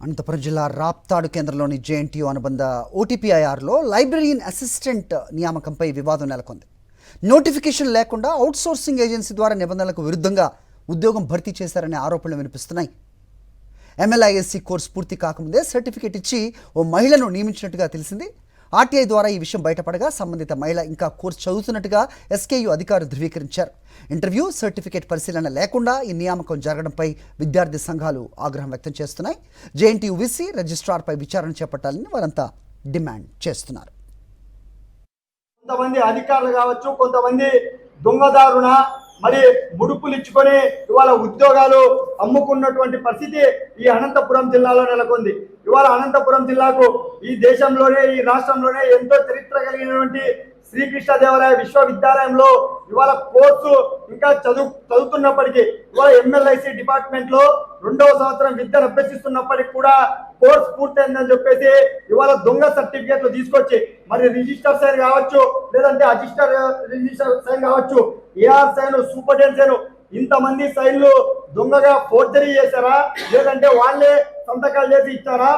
అనంతపురం జిల్లా రాప్తాడు కేంద్రంలోని జేఎన్టీయూ అనుబంధ ఓటీపీఐఆర్లో లైబ్రరీన్ అసిస్టెంట్ నియామకంపై వివాదం నెలకొంది. నోటిఫికేషన్ లేకుండా అవుట్సోర్సింగ్ ఏజెన్సీ ద్వారా నిబంధనలకు విరుద్ధంగా ఉద్యోగం భర్తీ చేశారనే ఆరోపణలు వినిపిస్తున్నాయి. ఎంఎల్ఐఎస్సీ కోర్సు పూర్తి కాకముందే సర్టిఫికేట్ ఇచ్చి ఓ మహిళను నియమించినట్టుగా తెలిసింది. ఆర్టీఐ ద్వారా ఈ విషయం బయటపడగా సంబంధిత మహిళ ఇంకా కోర్సు చదువుతున్నట్టుగా ఎస్కేయూ అధికారులు ధృవీకరించారు. ఇంటర్వ్యూ, సర్టిఫికేట్ పరిశీలన లేకుండా ఈ నియామకం జరగడంపై విద్యార్థి సంఘాలు ఆగ్రహం వ్యక్తం చేస్తున్నాయి. జేఎన్టీయూ వీసీ రిజిస్ట్రార్పై విచారణ చేపట్టాలని వారంతా డిమాండ్ చేస్తున్నారు. కొంతమంది అధికారులు కావచ్చు, కొంతమంది దొంగదారుణ మరి ముడుపులు ఇచ్చుకొని ఇవాళ ఉద్యోగాలు అమ్ముకున్నటువంటి పరిస్థితి ఈ అనంతపురం జిల్లాలో నెలకొంది. ఇవాళ అనంతపురం జిల్లాకు ఈ దేశంలోనే, ఈ రాష్ట్రంలోనే ఎంతో చరిత్ర కలిగినటువంటి శ్రీకృష్ణదేవరాయ విశ్వవిద్యాలయంలో ఇవాళ కోర్సు ఇంకా చదువుతున్నప్పటికీ ఇవాళ ఎంఎల్ఐసి డిపార్ట్మెంట్ లో 2వ సంవత్సరం విద్యను అభ్యసిస్తున్నప్పటికీ కూడా కోర్సు పూర్తయిందని చెప్పేసి ఇవాళ దొంగ సర్టిఫికేట్లు తీసుకొచ్చి మరి రిజిస్టర్ సైన్ కావచ్చు, లేదంటే అసిస్టర్ రిజిస్టర్ సైన్ కావచ్చు, ఏఆర్ సైన్, సూపరింటెండెంట్ సైన్, ఇంతమంది సైన్లు దొంగగా ఫోర్జరీ చేశారా, లేదంటే వాళ్ళే సంతకాలు చేసి ఇచ్చారా,